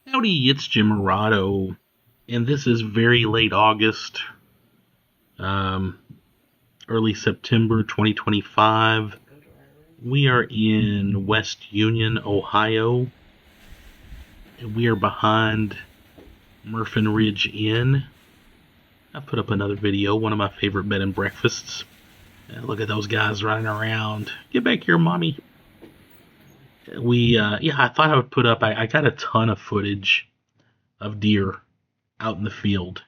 Howdy, it's Jim Morado, and this is very late August, um, early September 2025. We are in West Union, Ohio, and we are behind Murphin Ridge Inn. I put up another video, one of my favorite bed and breakfasts. Look at those guys running around. Get back here, mommy. I thought I would put up, I got a ton of footage of deer out in the field.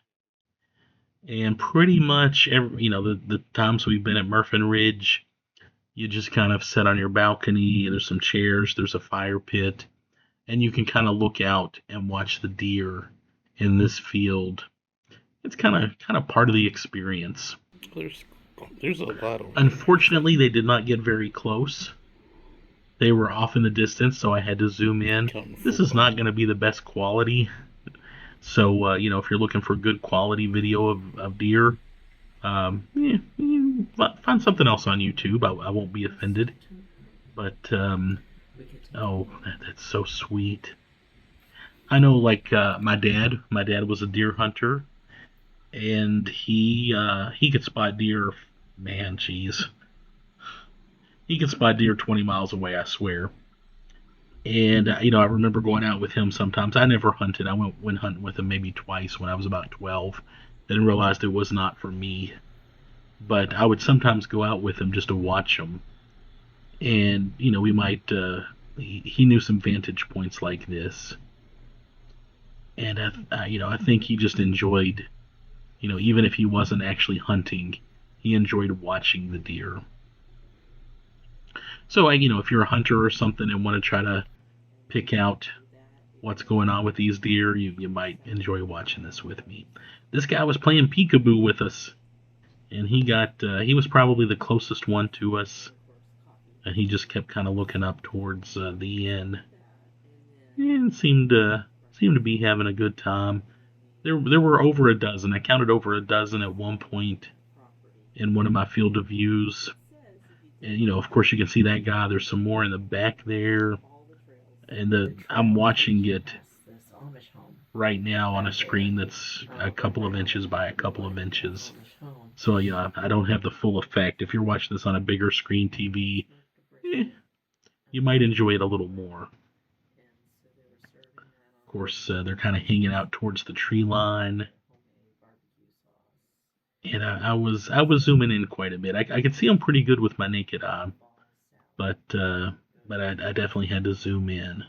And pretty much the times we've been at Murphin Ridge, you just kind of sit on your balcony. There's some chairs, there's a fire pit, and you can kind of look out and watch the deer in this field. It's kind of part of the experience. There's there's a lot of. Unfortunately, they did not get very close. They were off in the distance, so I had to zoom in. This is not going to be the best quality. So, if you're looking for good quality video of deer, find something else on YouTube. I won't be offended. But, oh, that's so sweet. I know, like, my dad was a deer hunter, and he could spot deer, man, jeez. He could spot deer 20 miles away, I swear. And, I remember going out with him sometimes. I never hunted. I went hunting with him maybe twice when I was about 12. Then realized it was not for me. But I would sometimes go out with him just to watch him. And, we might, he knew some vantage points like this. And, I think he just enjoyed, even if he wasn't actually hunting, he enjoyed watching the deer. So, if you're a hunter or something and want to try to pick out what's going on with these deer, you might enjoy watching this with me. This guy was playing peekaboo with us, and he was probably the closest one to us, and he just kept kind of looking up towards the inn, and seemed to be having a good time. There were over a dozen. I counted over a dozen at one point in one of my field of views. And, of course, you can see that guy. There's some more in the back there. And I'm watching it right now on a screen that's a couple of inches by a couple of inches. So, I don't have the full effect. If you're watching this on a bigger screen TV, you might enjoy it a little more. Of course, they're kind of hanging out towards the tree line. And I was zooming in quite a bit. I could see them pretty good with my naked eye, but I definitely had to zoom in.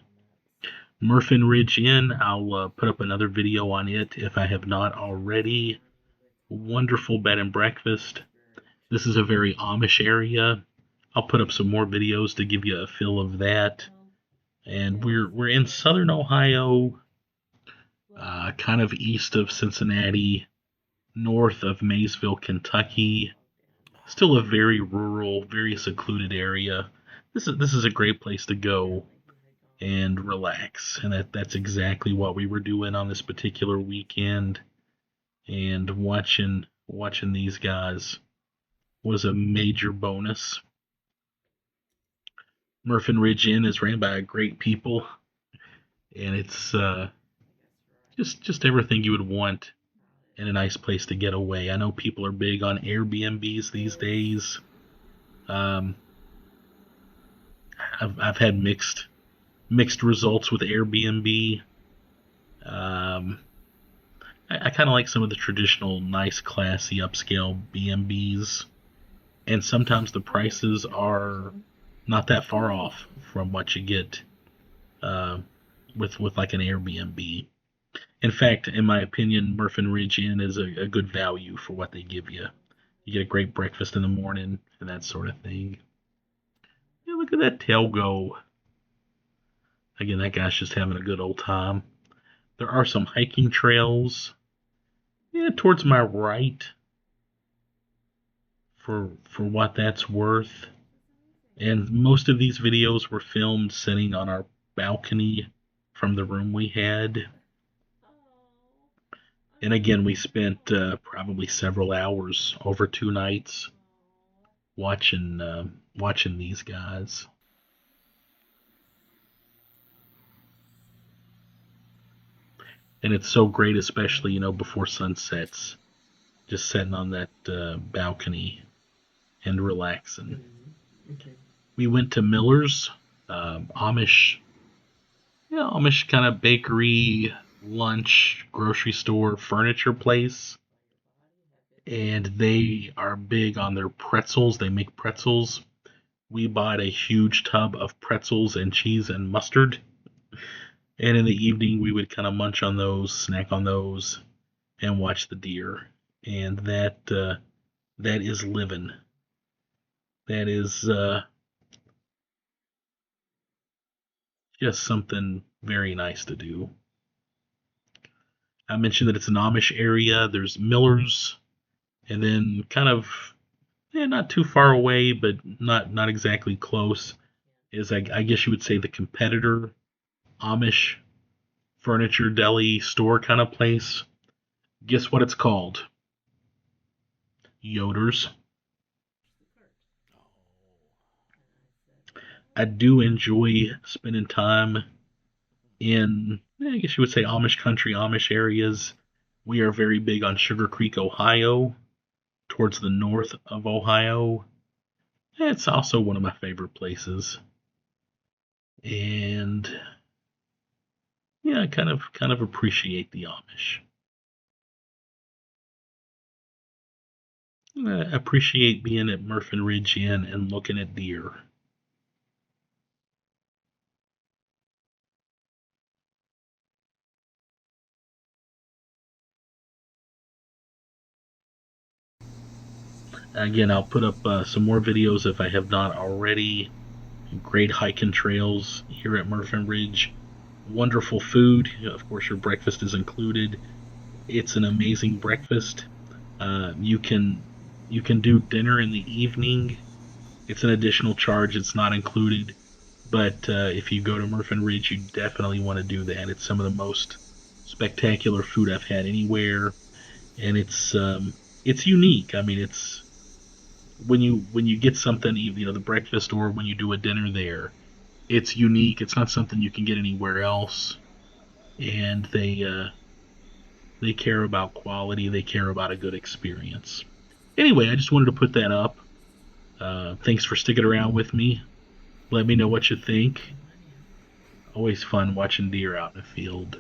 Murphin Ridge Inn, I'll put up another video on it if I have not already. Wonderful bed and breakfast. This is a very Amish area. I'll put up some more videos to give you a feel of that. And we're in southern Ohio, kind of east of Cincinnati, north of Maysville, Kentucky. Still a very rural, very secluded area. This is a great place to go and relax, and that's exactly what we were doing on this particular weekend. And watching these guys was a major bonus. Murphin Ridge Inn is ran by great people, and it's just everything you would want in a nice place to get away. I know people are big on Airbnbs these days. I've had mixed results with Airbnb. I kind of like some of the traditional, nice, classy, upscale B&Bs, and sometimes the prices are not that far off from what you get with like an Airbnb. In fact, in my opinion, Murphin Ridge Inn is a good value for what they give you. You get a great breakfast in the morning and that sort of thing. Yeah, look at that tail go. Again, that guy's just having a good old time. There are some hiking trails, towards my right, for what that's worth. And most of these videos were filmed sitting on our balcony from the room we had. And again, we spent probably several hours over 2 nights watching these guys. and it's so great, especially before sunsets, just sitting on that balcony and relaxing. We went to Miller's, Amish, Amish kind of bakery, lunch, grocery store, furniture place, and they are big on their pretzels. They make pretzels. We bought a huge tub of pretzels and cheese and mustard, and in the evening we would kind of munch on those, snack on those, and watch the deer. And that is living. That is just something very nice to do. I mentioned that it's an Amish area. There's Miller's, and then kind of not too far away, but not exactly close. Is I guess you would say the competitor Amish furniture deli store kind of place. Guess what it's called? Yoder's. I do enjoy spending time in, I guess you would say, Amish country, Amish areas. We are very big on Sugar Creek, Ohio, towards the north of Ohio. It's also one of my favorite places. And yeah, I kind of appreciate the Amish. I appreciate being at Murphin Ridge Inn and looking at deer. Again, I'll put up some more videos if I have not already. Great hiking trails here at Murphin Ridge. Wonderful food. Of course, your breakfast is included. It's an amazing breakfast. You can do dinner in the evening. It's an additional charge. It's not included. But if you go to Murphin Ridge, you definitely want to do that. It's some of the most spectacular food I've had anywhere, and it's unique. I mean, it's when you get something, the breakfast, or when you do a dinner there, it's unique. It's not something you can get anywhere else, and they care about quality. They care about a good experience. Anyway, I just wanted to put that up. Thanks for sticking around with me. Let me know what you think. Always fun watching deer out in the field.